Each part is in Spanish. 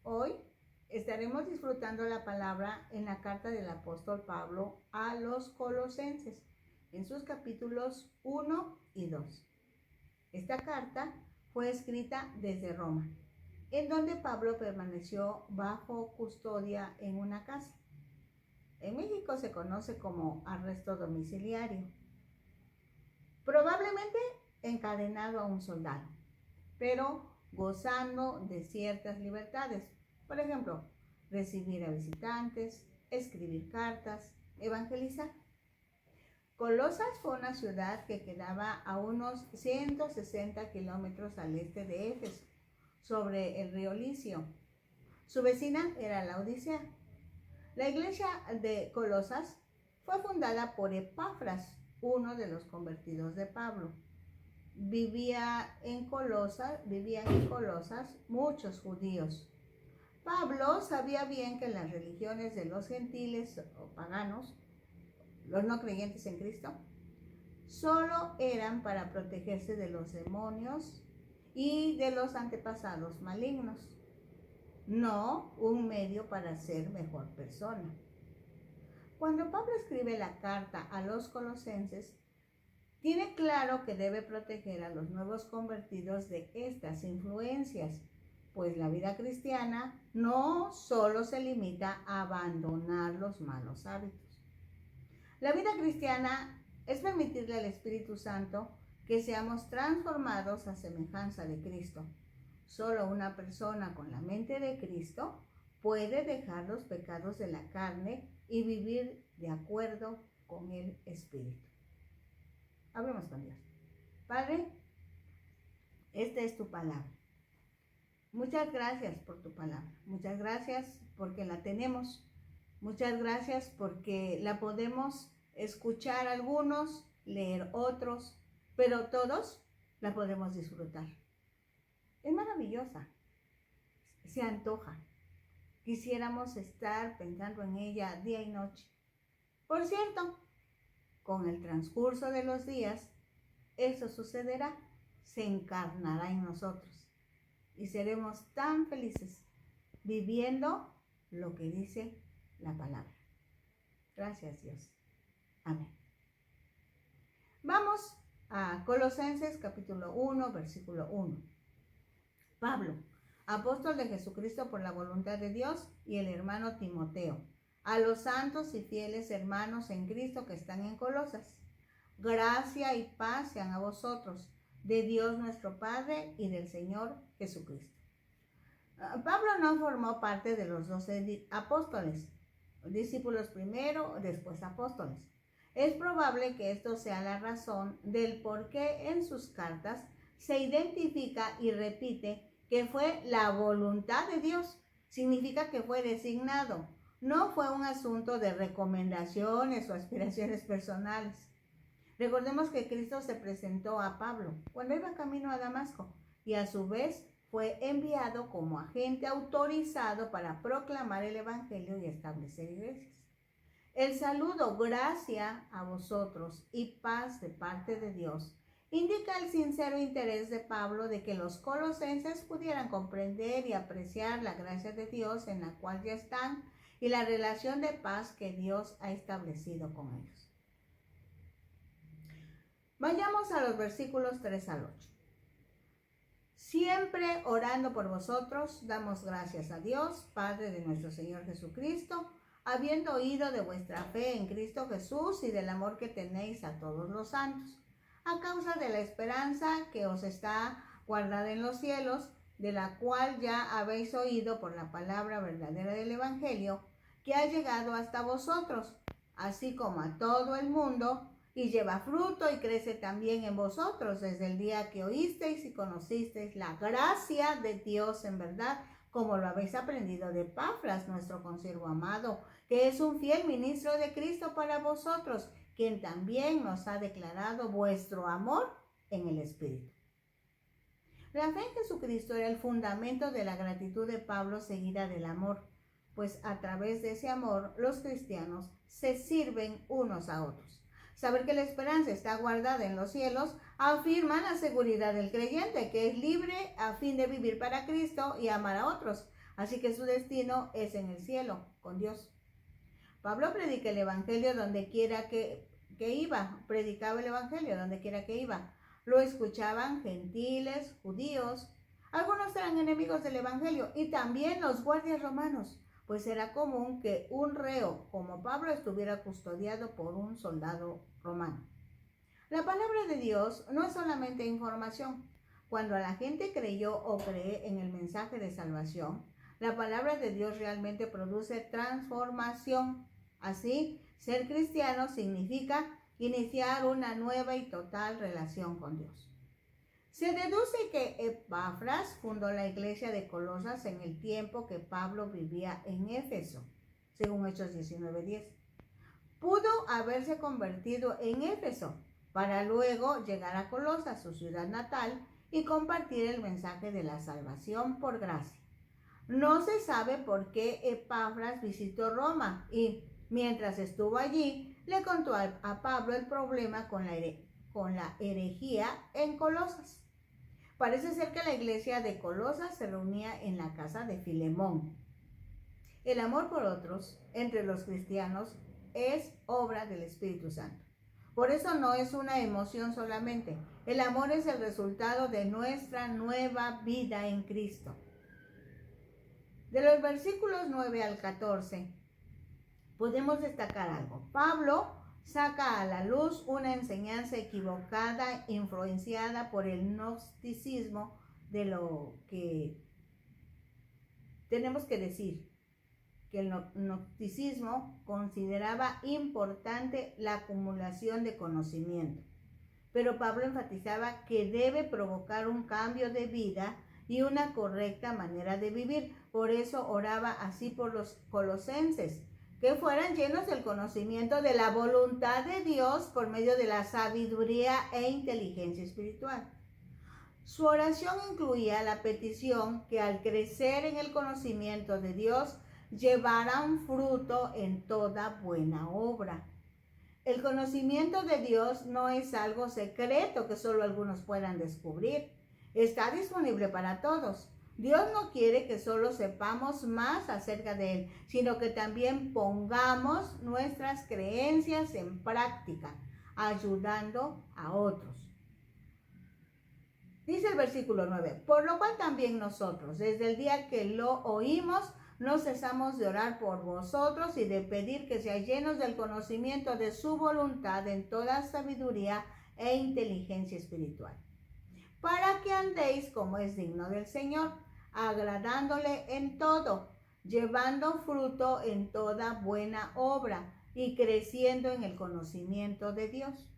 Hoy estaremos disfrutando la palabra en la carta del apóstol Pablo a los Colosenses, en sus capítulos 1 y 2. Esta carta fue escrita desde Roma, en donde Pablo permaneció bajo custodia en una casa. En México se conoce como arresto domiciliario, probablemente encadenado a un soldado, pero gozando de ciertas libertades. Por ejemplo, recibir a visitantes, escribir cartas, evangelizar. Colosas fue una ciudad que quedaba a unos 160 kilómetros al este de Éfeso, sobre el río Licio. Su vecina era Laodicea. La iglesia de Colosas fue fundada por Epafras, uno de los convertidos de Pablo. Vivían en Colosas muchos judíos. Pablo sabía bien que las religiones de los gentiles o paganos, los no creyentes en Cristo, solo eran para protegerse de los demonios y de los antepasados malignos, no un medio para ser mejor persona. Cuando Pablo escribe la carta a los colosenses, tiene claro que debe proteger a los nuevos convertidos de estas influencias, pues la vida cristiana no solo se limita a abandonar los malos hábitos. La vida cristiana es permitirle al Espíritu Santo que seamos transformados a semejanza de Cristo. Solo una persona con la mente de Cristo puede dejar los pecados de la carne y vivir de acuerdo con el Espíritu. Hablemos con Dios. Padre, esta es tu palabra. Muchas gracias por tu palabra. Muchas gracias porque la tenemos. Muchas gracias porque la podemos escuchar algunos, leer otros, pero todos la podemos disfrutar. Es maravillosa. Se antoja. Quisiéramos estar pensando en ella día y noche. Por cierto, con el transcurso de los días, eso sucederá, se encarnará en nosotros y seremos tan felices viviendo lo que dice la palabra. Gracias, Dios. Amén. Vamos a Colosenses capítulo 1, versículo 1. Pablo, apóstol de Jesucristo por la voluntad de Dios, y el hermano Timoteo, a los santos y fieles hermanos en Cristo que están en Colosas. Gracia y paz sean a vosotros, de Dios nuestro Padre y del Señor Jesucristo. Pablo no formó parte de los 12 apóstoles, discípulos primero, después apóstoles. Es probable que esto sea la razón del por qué en sus cartas se identifica y repite que fue la voluntad de Dios. Significa que fue designado. No fue un asunto de recomendaciones o aspiraciones personales. Recordemos que Cristo se presentó a Pablo cuando iba camino a Damasco y a su vez fue enviado como agente autorizado para proclamar el evangelio y establecer iglesias. El saludo, gracia a vosotros y paz de parte de Dios, indica el sincero interés de Pablo de que los colosenses pudieran comprender y apreciar la gracia de Dios en la cual ya están y la relación de paz que Dios ha establecido con ellos. Vayamos a los versículos 3 al 8. Siempre orando por vosotros, damos gracias a Dios, Padre de nuestro Señor Jesucristo, habiendo oído de vuestra fe en Cristo Jesús y del amor que tenéis a todos los santos, a causa de la esperanza que os está guardada en los cielos, de la cual ya habéis oído por la palabra verdadera del Evangelio, que ha llegado hasta vosotros, así como a todo el mundo, y lleva fruto y crece también en vosotros desde el día que oísteis y conocisteis la gracia de Dios en verdad, como lo habéis aprendido de Epafras, nuestro consiervo amado, que es un fiel ministro de Cristo para vosotros, quien también nos ha declarado vuestro amor en el Espíritu. La fe en Jesucristo era el fundamento de la gratitud de Pablo, seguida del amor, pues a través de ese amor los cristianos se sirven unos a otros. Saber que la esperanza está guardada en los cielos afirma la seguridad del creyente, que es libre a fin de vivir para Cristo y amar a otros, así que su destino es en el cielo, con Dios. Pablo predica el evangelio donde quiera que iba, predicaba el evangelio donde quiera que iba. Lo escuchaban gentiles, judíos, algunos eran enemigos del evangelio y también los guardias romanos, pues era común que un reo como Pablo estuviera custodiado por un soldado romano. La palabra de Dios no es solamente información. Cuando la gente creyó o cree en el mensaje de salvación, la palabra de Dios realmente produce transformación. Así, ser cristiano significa iniciar una nueva y total relación con Dios. Se deduce que Epafras fundó la iglesia de Colosas en el tiempo que Pablo vivía en Éfeso, según Hechos 19:10. Pudo haberse convertido en Éfeso para luego llegar a Colosas, su ciudad natal, y compartir el mensaje de la salvación por gracia. No se sabe por qué Epafras visitó Roma y, mientras estuvo allí, le contó a Pablo el problema con la herejía en Colosas. Parece ser que la iglesia de Colosas se reunía en la casa de Filemón. El amor por otros entre los cristianos es obra del Espíritu Santo. Por eso no es una emoción solamente. El amor es el resultado de nuestra nueva vida en Cristo. De los versículos 9 al 14, podemos destacar algo. Pablo saca a la luz una enseñanza equivocada, influenciada por el gnosticismo, de lo que tenemos que decir, que el gnosticismo consideraba importante la acumulación de conocimiento. Pero Pablo enfatizaba que debe provocar un cambio de vida y una correcta manera de vivir. Por eso oraba así por los colosenses, que fueran llenos del conocimiento de la voluntad de Dios por medio de la sabiduría e inteligencia espiritual. Su oración incluía la petición que al crecer en el conocimiento de Dios llevaran fruto en toda buena obra. El conocimiento de Dios no es algo secreto que solo algunos puedan descubrir. Está disponible para todos. Dios no quiere que solo sepamos más acerca de Él, sino que también pongamos nuestras creencias en práctica, ayudando a otros. Dice el versículo 9, por lo cual también nosotros, desde el día que lo oímos, no cesamos de orar por vosotros y de pedir que seáis llenos del conocimiento de su voluntad en toda sabiduría e inteligencia espiritual, para que andéis como es digno del Señor, agradándole en todo, llevando fruto en toda buena obra y creciendo en el conocimiento de Dios,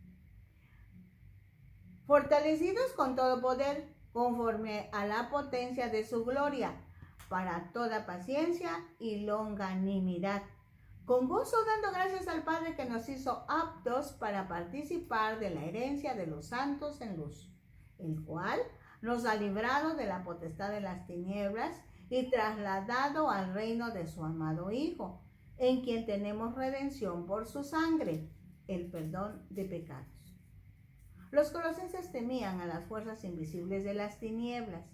fortalecidos con todo poder, conforme a la potencia de su gloria, para toda paciencia y longanimidad, con gozo dando gracias al Padre que nos hizo aptos para participar de la herencia de los santos en luz, el cual nos ha librado de la potestad de las tinieblas y trasladado al reino de su amado Hijo, en quien tenemos redención por su sangre, el perdón de pecados. Los colosenses temían a las fuerzas invisibles de las tinieblas,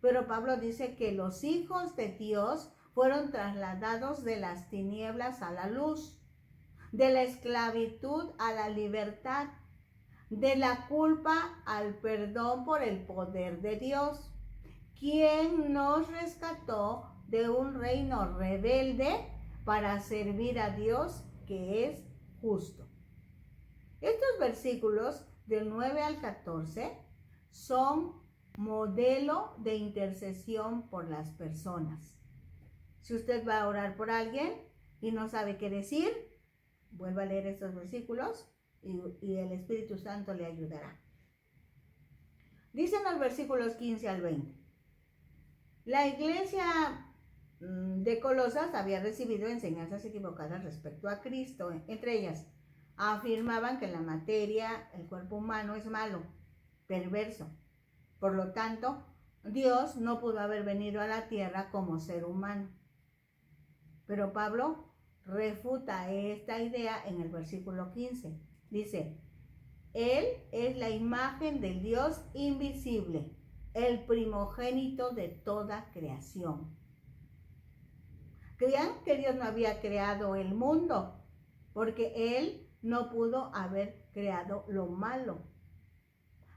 pero Pablo dice que los hijos de Dios fueron trasladados de las tinieblas a la luz, de la esclavitud a la libertad, de la culpa al perdón por el poder de Dios, quien nos rescató de un reino rebelde para servir a Dios que es justo. Estos versículos del 9 al 14 son modelo de intercesión por las personas. Si usted va a orar por alguien y no sabe qué decir, vuelva a leer estos versículos y el Espíritu Santo le ayudará. Dicen los versículos 15 al 20. La iglesia de Colosas había recibido enseñanzas equivocadas respecto a Cristo. Entre ellas, afirmaban que la materia, el cuerpo humano, es malo, perverso. Por lo tanto, Dios no pudo haber venido a la tierra como ser humano. Pero Pablo refuta esta idea en el versículo 15. Dice, Él es la imagen del Dios invisible, el primogénito de toda creación. Creían que Dios no había creado el mundo, porque Él no pudo haber creado lo malo.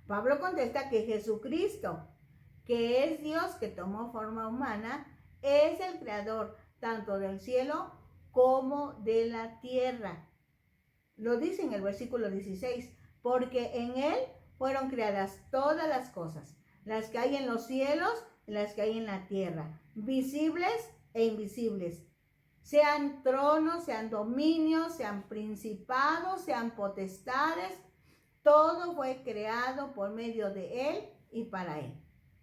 Pablo contesta que Jesucristo, que es Dios que tomó forma humana, es el creador tanto del cielo como de la tierra. Lo dice en el versículo 16, porque en Él fueron creadas todas las cosas, las que hay en los cielos y las que hay en la tierra, visibles e invisibles, sean tronos, sean dominios, sean principados, sean potestades, todo fue creado por medio de Él y para Él.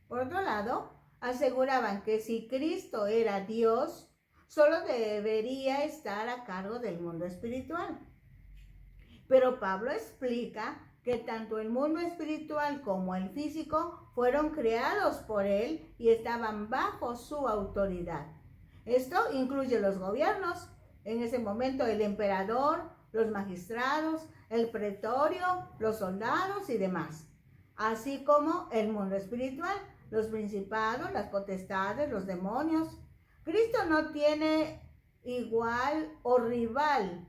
Por otro lado, aseguraban que si Cristo era Dios, solo debería estar a cargo del mundo espiritual. Pero Pablo explica que tanto el mundo espiritual como el físico fueron creados por Él y estaban bajo su autoridad. Esto incluye los gobiernos, en ese momento el emperador, los magistrados, el pretorio, los soldados y demás, así como el mundo espiritual, los principados, las potestades, los demonios. Cristo no tiene igual o rival.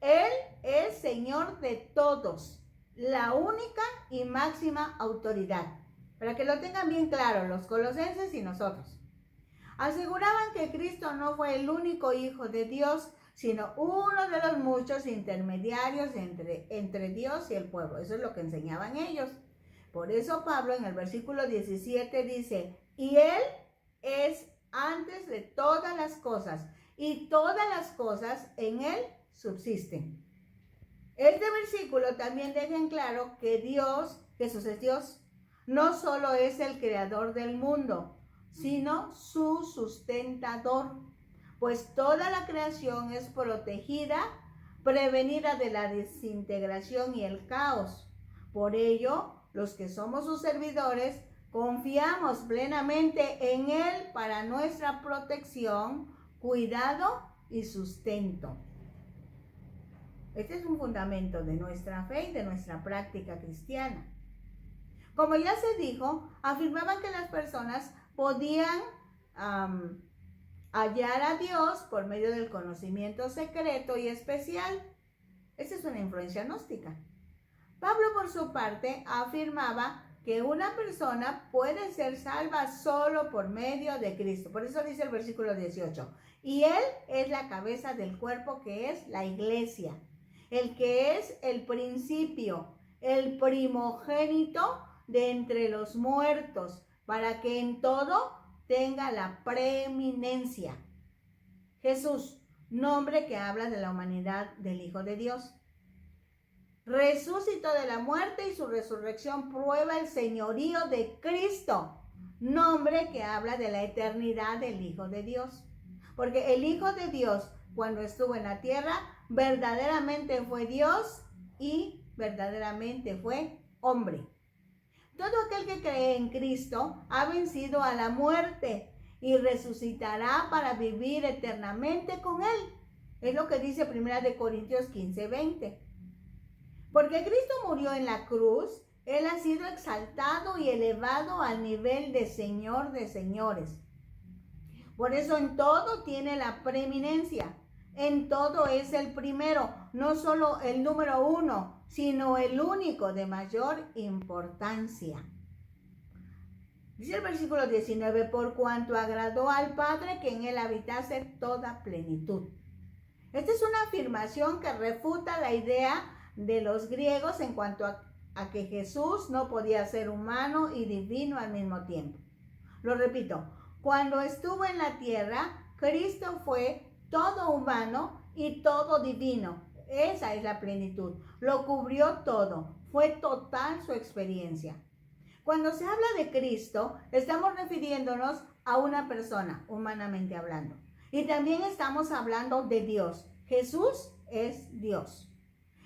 Él es Señor de todos, la única y máxima autoridad. Para que lo tengan bien claro los colosenses y nosotros. Aseguraban que Cristo no fue el único Hijo de Dios, sino uno de los muchos intermediarios entre Dios y el pueblo. Eso es lo que enseñaban ellos. Por eso Pablo en el versículo 17 dice, y Él es antes de todas las cosas, y todas las cosas en Él subsisten. Este versículo también deja en claro que Dios, Jesús es Dios, no solo es el creador del mundo, sino su sustentador, pues toda la creación es protegida, prevenida de la desintegración y el caos. Por ello, los que somos sus servidores, confiamos plenamente en Él para nuestra protección, cuidado y sustento. Este es un fundamento de nuestra fe y de nuestra práctica cristiana. Como ya se dijo, afirmaban que las personas podían hallar a Dios por medio del conocimiento secreto y especial. Esa es una influencia gnóstica. Pablo, por su parte, afirmaba que una persona puede ser salva solo por medio de Cristo. Por eso dice el versículo 18. Y Él es la cabeza del cuerpo, que es la iglesia, el que es el principio, el primogénito de entre los muertos, para que en todo tenga la preeminencia. Jesús, nombre que habla de la humanidad del Hijo de Dios. Resucitó de la muerte y su resurrección prueba el señorío de Cristo, nombre que habla de la eternidad del Hijo de Dios. Porque el Hijo de Dios, cuando estuvo en la tierra, verdaderamente fue Dios y verdaderamente fue hombre. Todo aquel que cree en Cristo ha vencido a la muerte y resucitará para vivir eternamente con Él. Es lo que dice 1 Corintios 15:20. Porque Cristo murió en la cruz, Él ha sido exaltado y elevado al nivel de Señor de señores. Por eso en todo tiene la preeminencia. En todo es el primero, no solo el número uno, sino el único de mayor importancia. Dice el versículo 19, por cuanto agradó al Padre que en Él habitase toda plenitud. Esta es una afirmación que refuta la idea de los griegos en cuanto a que Jesús no podía ser humano y divino al mismo tiempo. Lo repito, cuando estuvo en la tierra, Cristo fue todo humano y todo divino. Esa es la plenitud. Lo cubrió todo. Fue total su experiencia. Cuando se habla de Cristo, estamos refiriéndonos a una persona, humanamente hablando. Y también estamos hablando de Dios. Jesús es Dios.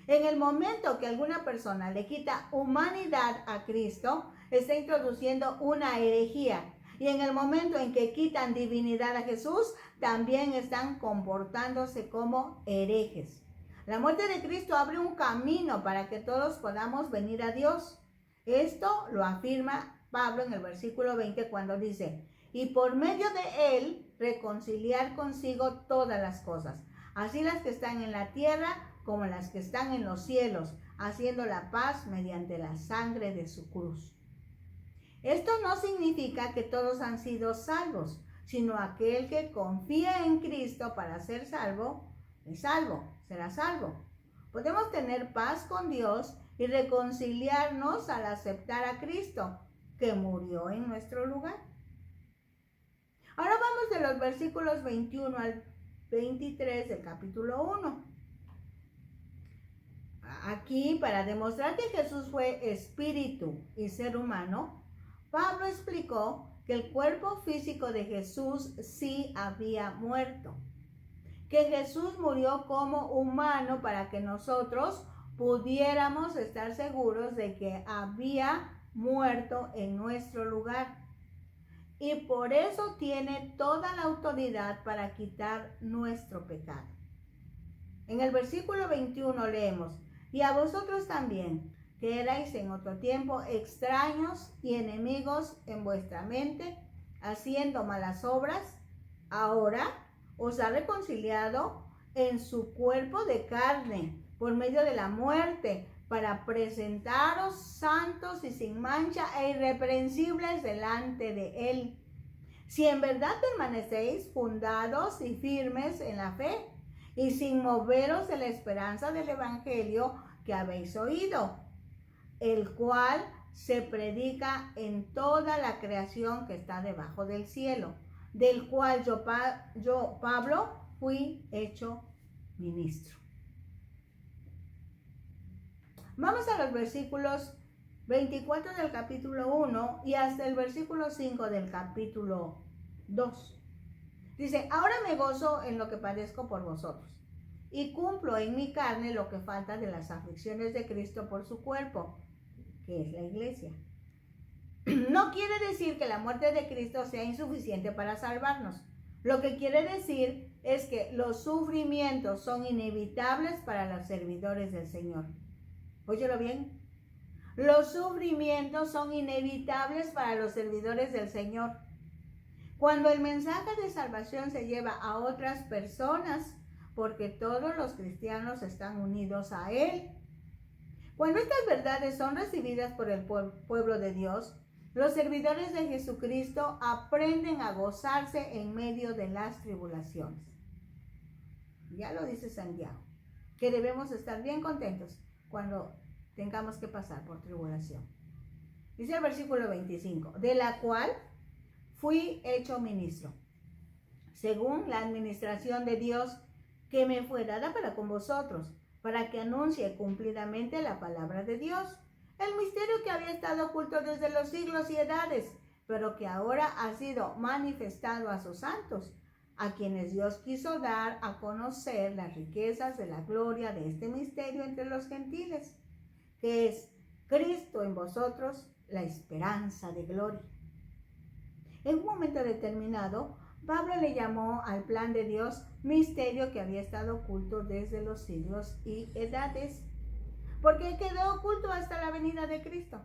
En el momento que alguna persona le quita humanidad a Cristo, está introduciendo una herejía. Y en el momento en que quitan divinidad a Jesús, también están comportándose como herejes. La muerte de Cristo abre un camino para que todos podamos venir a Dios. Esto lo afirma Pablo en el versículo 20 cuando dice, y por medio de él reconciliar consigo todas las cosas, así las que están en la tierra como las que están en los cielos, haciendo la paz mediante la sangre de su cruz. Esto no significa que todos han sido salvos, sino aquel que confía en Cristo para ser salvo, es salvo, será salvo. Podemos tener paz con Dios y reconciliarnos al aceptar a Cristo, que murió en nuestro lugar. Ahora vamos de los versículos 21 al 23 del capítulo 1. Aquí, para demostrar que Jesús fue espíritu y ser humano, Pablo explicó que el cuerpo físico de Jesús sí había muerto, que Jesús murió como humano para que nosotros pudiéramos estar seguros de que había muerto en nuestro lugar. Y por eso tiene toda la autoridad para quitar nuestro pecado. En el versículo 21 leemos: y a vosotros también, que erais en otro tiempo extraños y enemigos en vuestra mente, haciendo malas obras, ahora os ha reconciliado en su cuerpo de carne, por medio de la muerte, para presentaros santos y sin mancha e irreprensibles delante de él. Si en verdad permanecéis fundados y firmes en la fe, y sin moveros de la esperanza del evangelio que habéis oído, el cual se predica en toda la creación que está debajo del cielo, del cual yo Pablo, fui hecho ministro. Vamos a los versículos 24 del capítulo 1 y hasta el versículo 5 del capítulo 2. Dice: ahora me gozo en lo que padezco por vosotros, y cumplo en mi carne lo que falta de las aflicciones de Cristo por su cuerpo, que es la iglesia. No quiere decir que la muerte de Cristo sea insuficiente para salvarnos. Lo que quiere decir es que los sufrimientos son inevitables para los servidores del Señor. Óyelo bien. Los sufrimientos son inevitables para los servidores del Señor. Cuando el mensaje de salvación se lleva a otras personas, porque todos los cristianos están unidos a Él. Cuando estas verdades son recibidas por el pueblo de Dios, los servidores de Jesucristo aprenden a gozarse en medio de las tribulaciones. Ya lo dice Santiago, que debemos estar bien contentos cuando tengamos que pasar por tribulación. Dice el versículo 25, de la cual fui hecho ministro, según la administración de Dios que me fue dada para con vosotros, para que anuncie cumplidamente la palabra de Dios, el misterio que había estado oculto desde los siglos y edades, pero que ahora ha sido manifestado a sus santos, a quienes Dios quiso dar a conocer las riquezas de la gloria de este misterio entre los gentiles, que es Cristo en vosotros, la esperanza de gloria. En un momento determinado, Pablo le llamó al plan de Dios misterio que había estado oculto desde los siglos y edades, porque quedó oculto hasta la venida de Cristo.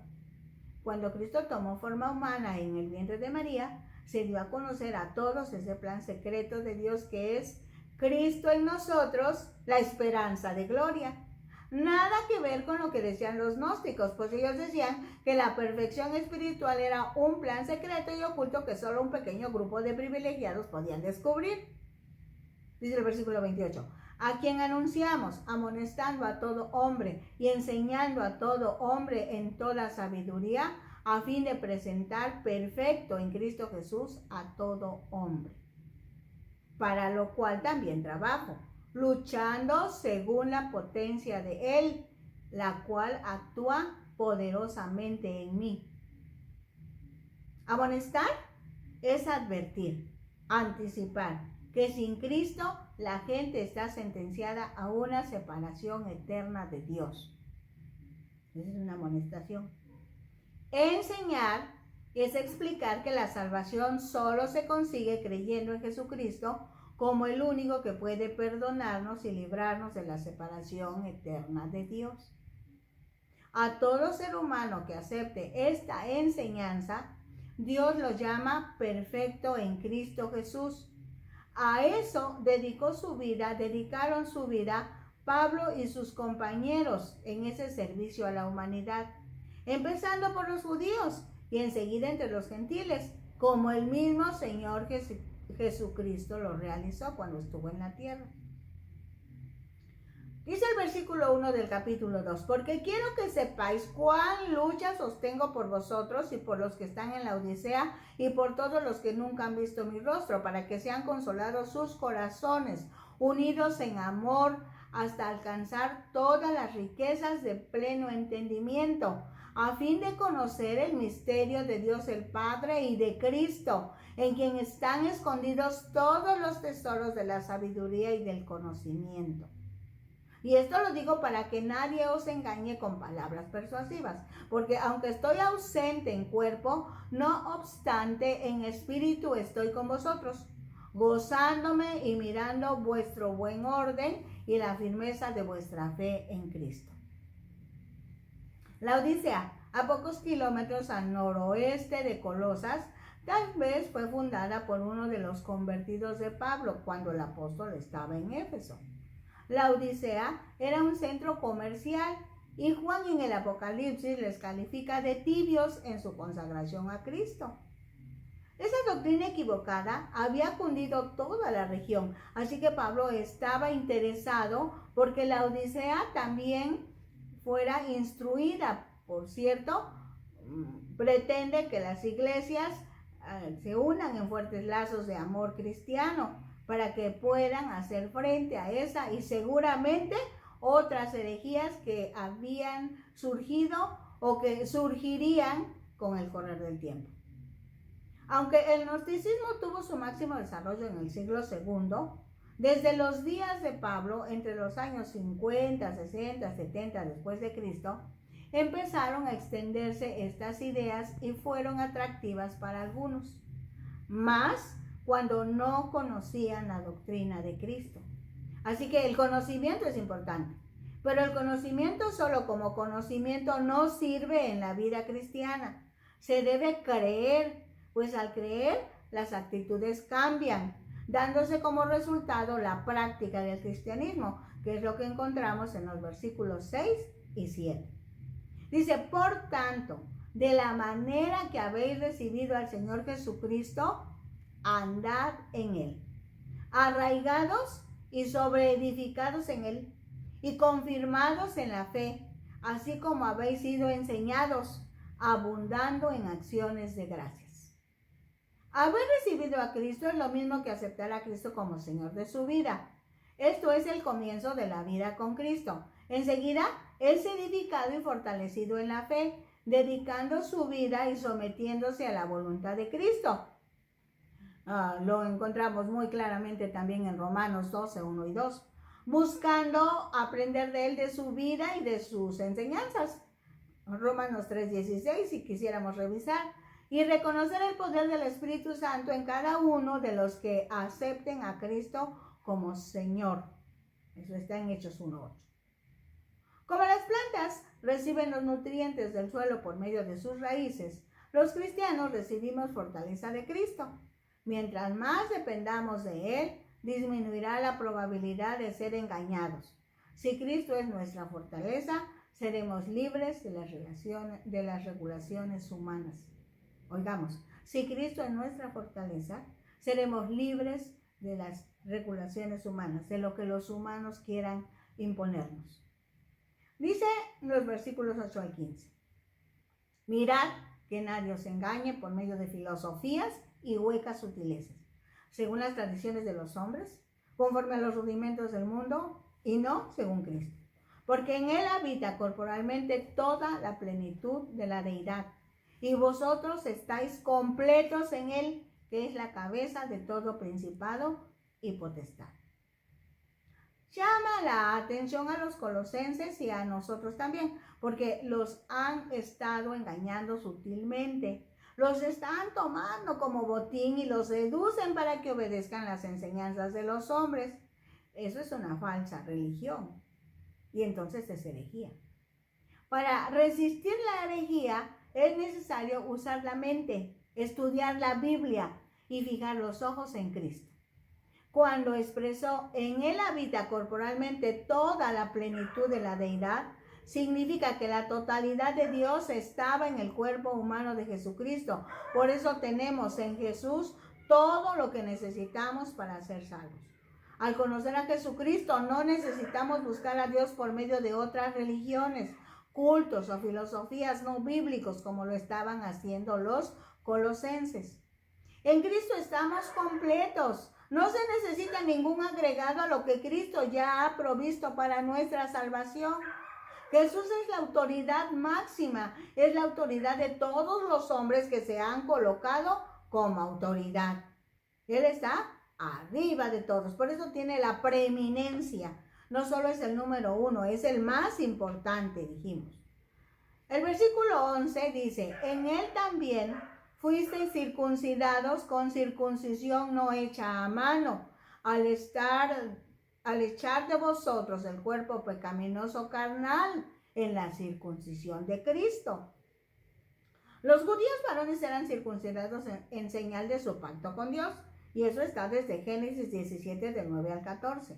Cuando Cristo tomó forma humana en el vientre de María, se dio a conocer a todos ese plan secreto de Dios que es Cristo en nosotros, la esperanza de gloria. Nada que ver con lo que decían los gnósticos, pues ellos decían que la perfección espiritual era un plan secreto y oculto que solo un pequeño grupo de privilegiados podían descubrir. Dice el versículo 28, a quien anunciamos, amonestando a todo hombre y enseñando a todo hombre en toda sabiduría, a fin de presentar perfecto en Cristo Jesús a todo hombre. Para lo cual también trabajo, luchando según la potencia de Él, la cual actúa poderosamente en mí. Amonestar es advertir, anticipar, que sin Cristo la gente está sentenciada a una separación eterna de Dios. Esa es una amonestación. Enseñar es explicar que la salvación solo se consigue creyendo en Jesucristo como el único que puede perdonarnos y librarnos de la separación eterna de Dios. A todo ser humano que acepte esta enseñanza, Dios lo llama perfecto en Cristo Jesús. A eso dedicaron su vida Pablo y sus compañeros en ese servicio a la humanidad, empezando por los judíos y enseguida entre los gentiles, como el mismo Señor Jesucristo lo realizó cuando estuvo en la tierra. Dice el versículo 1 del capítulo 2, porque quiero que sepáis cuán lucha sostengo por vosotros y por los que están en la Odisea y por todos los que nunca han visto mi rostro, para que sean consolados sus corazones, unidos en amor, hasta alcanzar todas las riquezas de pleno entendimiento, a fin de conocer el misterio de Dios el Padre y de Cristo, en quien están escondidos todos los tesoros de la sabiduría y del conocimiento. Y esto lo digo para que nadie os engañe con palabras persuasivas, porque aunque estoy ausente en cuerpo, no obstante en espíritu estoy con vosotros, gozándome y mirando vuestro buen orden y la firmeza de vuestra fe en Cristo. La Odisea, a pocos kilómetros al noroeste de Colosas, tal vez fue fundada por uno de los convertidos de Pablo cuando el apóstol estaba en Éfeso. La Odisea era un centro comercial y Juan en el Apocalipsis les califica de tibios en su consagración a Cristo. Esa doctrina equivocada había cundido toda la región, así que Pablo estaba interesado porque la Odisea también fuera instruida. Por cierto, pretende que las iglesias se unan en fuertes lazos de amor cristiano para que puedan hacer frente a esa y seguramente otras herejías que habían surgido o que surgirían con el correr del tiempo. Aunque el gnosticismo tuvo su máximo desarrollo en el siglo II, desde los días de Pablo, entre los años 50, 60, 70 después de Cristo, empezaron a extenderse estas ideas y fueron atractivas para algunos, más cuando no conocían la doctrina de Cristo. Así que el conocimiento es importante, pero el conocimiento solo como conocimiento no sirve en la vida cristiana. Se debe creer, pues al creer las actitudes cambian, dándose como resultado la práctica del cristianismo, que es lo que encontramos en los versículos 6 y 7. Dice, por tanto, de la manera que habéis recibido al Señor Jesucristo, andad en él, arraigados y sobreedificados en él, y confirmados en la fe, así como habéis sido enseñados, abundando en acciones de gracias. Haber recibido a Cristo es lo mismo que aceptar a Cristo como Señor de su vida. Esto es el comienzo de la vida con Cristo. Enseguida, es edificado y fortalecido en la fe, dedicando su vida y sometiéndose a la voluntad de Cristo. Lo encontramos muy claramente también en Romanos 12, 1 y 2, buscando aprender de él, de su vida y de sus enseñanzas. Romanos 3, 16, si quisiéramos revisar, y reconocer el poder del Espíritu Santo en cada uno de los que acepten a Cristo como Señor. Eso está en Hechos 1, 8. Como las plantas reciben los nutrientes del suelo por medio de sus raíces, los cristianos recibimos fortaleza de Cristo. Mientras más dependamos de él, disminuirá la probabilidad de ser engañados. Si Cristo es nuestra fortaleza, seremos libres de las regulaciones humanas. Oigamos, si Cristo es nuestra fortaleza, seremos libres de las regulaciones humanas, de lo que los humanos quieran imponernos. Dice en los versículos 8 al 15, mirad que nadie os engañe por medio de filosofías y huecas sutilezas, según las tradiciones de los hombres, conforme a los rudimentos del mundo, y no según Cristo. Porque en él habita corporalmente toda la plenitud de la deidad, y vosotros estáis completos en él, que es la cabeza de todo principado y potestad. Llama la atención a los colosenses y a nosotros también, porque los han estado engañando sutilmente. Los están tomando como botín y los seducen para que obedezcan las enseñanzas de los hombres. Eso es una falsa religión. Y entonces es herejía. Para resistir la herejía es necesario usar la mente, estudiar la Biblia y fijar los ojos en Cristo. Cuando expresó en él habita corporalmente toda la plenitud de la deidad, significa que la totalidad de Dios estaba en el cuerpo humano de Jesucristo. Por eso tenemos en Jesús todo lo que necesitamos para ser salvos. Al conocer a Jesucristo, no necesitamos buscar a Dios por medio de otras religiones, cultos o filosofías no bíblicos como lo estaban haciendo los colosenses. En Cristo estamos completos. No se necesita ningún agregado a lo que Cristo ya ha provisto para nuestra salvación. Jesús es la autoridad máxima, es la autoridad de todos los hombres que se han colocado como autoridad. Él está arriba de todos, por eso tiene la preeminencia. No solo es el número 1, es el más importante, dijimos. El versículo 11 dice, en él también fuisteis circuncidados con circuncisión no hecha a mano, al echar de vosotros el cuerpo pecaminoso carnal en la circuncisión de Cristo. Los judíos varones eran circuncidados en señal de su pacto con Dios, y eso está desde Génesis 17, del 9 al 14.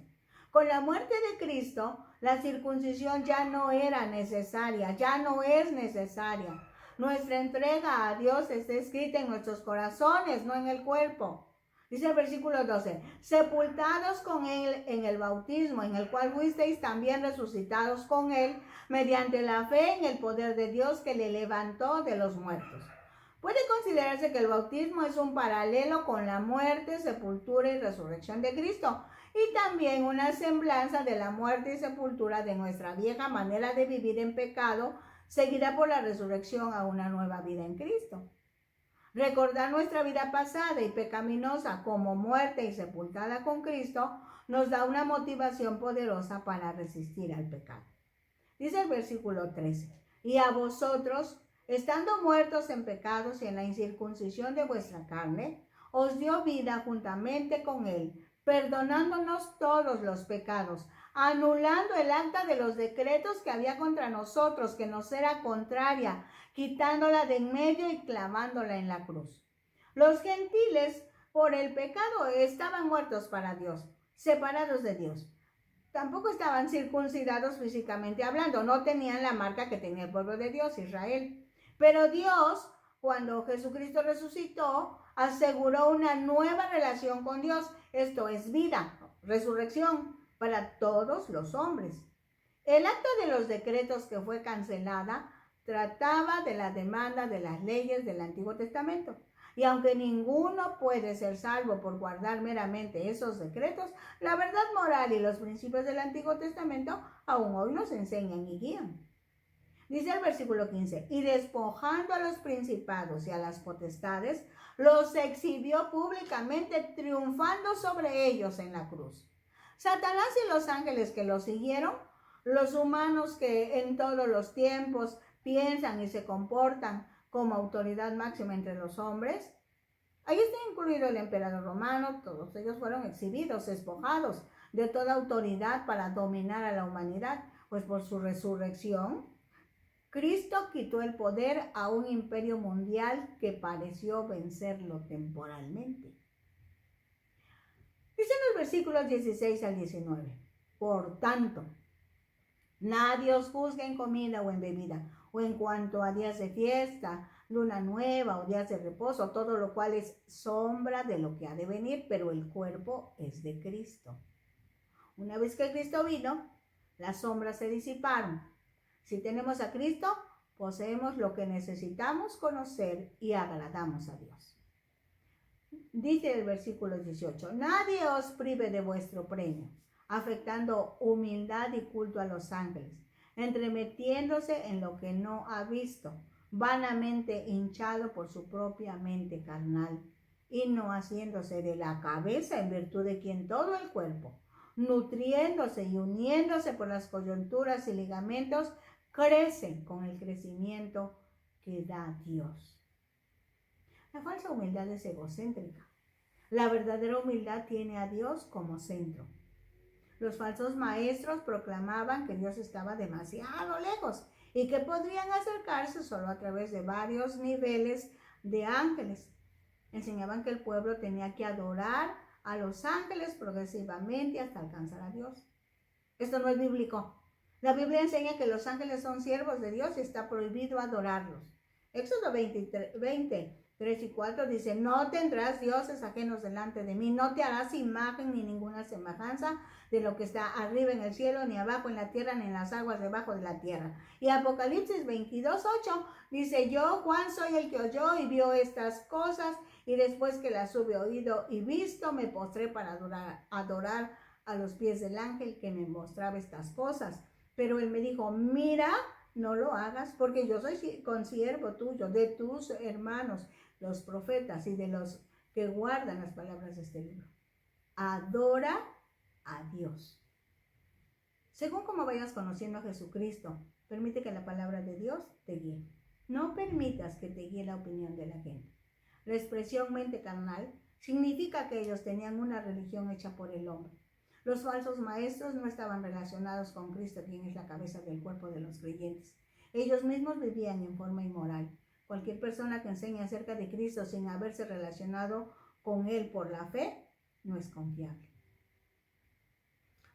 Con la muerte de Cristo, la circuncisión ya no era necesaria, ya no es necesaria. Nuestra entrega a Dios está escrita en nuestros corazones, no en el cuerpo. Dice el versículo 12, sepultados con él en el bautismo, en el cual fuisteis también resucitados con él, mediante la fe en el poder de Dios que le levantó de los muertos. Puede considerarse que el bautismo es un paralelo con la muerte, sepultura y resurrección de Cristo, y también una semblanza de la muerte y sepultura de nuestra vieja manera de vivir en pecado, seguida por la resurrección a una nueva vida en Cristo. Recordar nuestra vida pasada y pecaminosa como muerta y sepultada con Cristo nos da una motivación poderosa para resistir al pecado. Dice el versículo 13, y a vosotros, estando muertos en pecados y en la incircuncisión de vuestra carne, os dio vida juntamente con él, perdonándonos todos los pecados, anulando el acta de los decretos que había contra nosotros, que nos era contraria, quitándola de en medio y clavándola en la cruz. Los gentiles, por el pecado, estaban muertos para Dios, separados de Dios. Tampoco estaban circuncidados físicamente hablando, no tenían la marca que tenía el pueblo de Dios, Israel. Pero Dios, cuando Jesucristo resucitó, aseguró una nueva relación con Dios. Esto es vida, resurrección para todos los hombres. El acta de los decretos que fue cancelada trataba de la demanda de las leyes del Antiguo Testamento. Y aunque ninguno puede ser salvo por guardar meramente esos decretos, la verdad moral y los principios del Antiguo Testamento aún hoy nos enseñan y guían. Dice el versículo 15, y despojando a los principados y a las potestades, los exhibió públicamente, triunfando sobre ellos en la cruz. Satanás y los ángeles que lo siguieron, los humanos que en todos los tiempos piensan y se comportan como autoridad máxima entre los hombres, ahí está incluido el emperador romano, todos ellos fueron exhibidos, despojados de toda autoridad para dominar a la humanidad, pues por su resurrección, Cristo quitó el poder a un imperio mundial que pareció vencerlo temporalmente. Dice en los versículos 16 al 19, por tanto, nadie os juzgue en comida o en bebida, o en cuanto a días de fiesta, luna nueva o días de reposo, todo lo cual es sombra de lo que ha de venir, pero el cuerpo es de Cristo. Una vez que Cristo vino, las sombras se disiparon. Si tenemos a Cristo, poseemos lo que necesitamos conocer y agradamos a Dios. Dice el versículo 18, nadie os prive de vuestro premio, afectando humildad y culto a los ángeles, entremetiéndose en lo que no ha visto, vanamente hinchado por su propia mente carnal, y no haciéndose de la cabeza en virtud de quien todo el cuerpo, nutriéndose y uniéndose por las coyunturas y ligamentos, crece con el crecimiento que da Dios. La falsa humildad es egocéntrica. La verdadera humildad tiene a Dios como centro. Los falsos maestros proclamaban que Dios estaba demasiado lejos y que podrían acercarse solo a través de varios niveles de ángeles. Enseñaban que el pueblo tenía que adorar a los ángeles progresivamente hasta alcanzar a Dios. Esto no es bíblico. La Biblia enseña que los ángeles son siervos de Dios y está prohibido adorarlos. Éxodo 23 y 4 dice: no tendrás dioses ajenos delante de mí, no te harás imagen ni ninguna semejanza de lo que está arriba en el cielo, ni abajo en la tierra, ni en las aguas debajo de la tierra. Y Apocalipsis 22:8 dice: yo, Juan, soy el que oyó y vio estas cosas, y después que las hube oído y visto, me postré para adorar a los pies del ángel que me mostraba estas cosas. Pero él me dijo: mira, no lo hagas, porque yo soy consiervo tuyo, de tus hermanos, los profetas, y de los que guardan las palabras de este libro. Adora a Dios. Según como vayas conociendo a Jesucristo, permite que la palabra de Dios te guíe. No permitas que te guíe la opinión de la gente. La expresión mente carnal significa que ellos tenían una religión hecha por el hombre. Los falsos maestros no estaban relacionados con Cristo, quien es la cabeza del cuerpo de los creyentes. Ellos mismos vivían en forma inmoral. Cualquier persona que enseñe acerca de Cristo sin haberse relacionado con Él por la fe, no es confiable.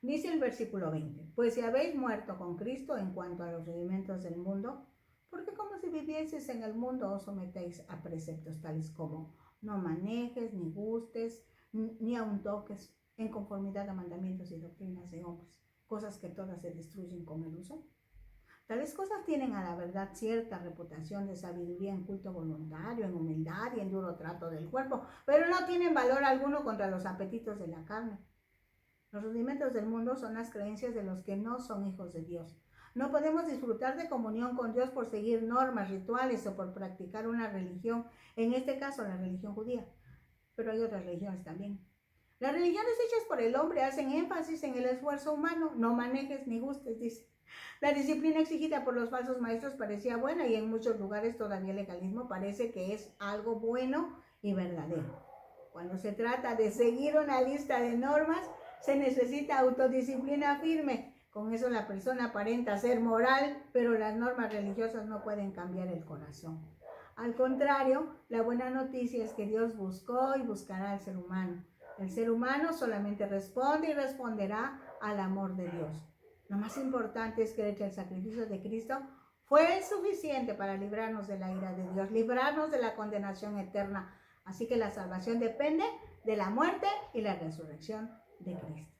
Dice el versículo 20: pues si habéis muerto con Cristo en cuanto a los rudimentos del mundo, porque como si vivieseis en el mundo os sometéis a preceptos tales como: no manejes, ni gustes, ni aun toques, en conformidad a mandamientos y doctrinas de hombres, cosas que todas se destruyen con el uso. Tales cosas tienen a la verdad cierta reputación de sabiduría en culto voluntario, en humildad y en duro trato del cuerpo, pero no tienen valor alguno contra los apetitos de la carne. Los rudimentos del mundo son las creencias de los que no son hijos de Dios. No podemos disfrutar de comunión con Dios por seguir normas, rituales o por practicar una religión, en este caso la religión judía, pero hay otras religiones también. Las religiones hechas por el hombre hacen énfasis en el esfuerzo humano. No manejes ni gustes, dice. La disciplina exigida por los falsos maestros parecía buena, y en muchos lugares todavía el legalismo parece que es algo bueno y verdadero. Cuando se trata de seguir una lista de normas, se necesita autodisciplina firme. Con eso la persona aparenta ser moral, pero las normas religiosas no pueden cambiar el corazón. Al contrario, la buena noticia es que Dios buscó y buscará al ser humano. El ser humano solamente responde y responderá al amor de Dios. Lo más importante es creer que el sacrificio de Cristo fue suficiente para librarnos de la ira de Dios, librarnos de la condenación eterna. Así que la salvación depende de la muerte y la resurrección de Cristo.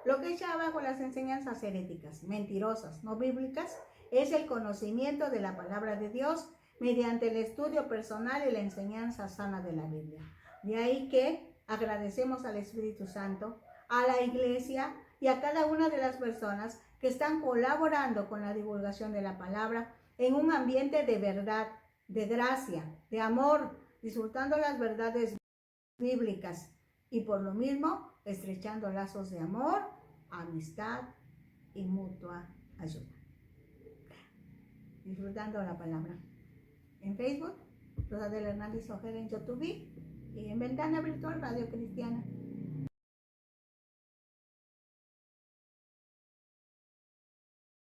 Lo que echa abajo las enseñanzas heréticas, mentirosas, no bíblicas, es el conocimiento de la palabra de Dios mediante el estudio personal y la enseñanza sana de la Biblia. De ahí que agradecemos al Espíritu Santo, a la Iglesia y a cada una de las personas que están colaborando con la divulgación de la palabra en un ambiente de verdad, de gracia, de amor, disfrutando las verdades bíblicas y por lo mismo estrechando lazos de amor, amistad y mutua ayuda. Disfrutando la palabra. En Facebook, Rosadela Hernández Ojeda, en YouTube y en Ventana Virtual Radio Cristiana.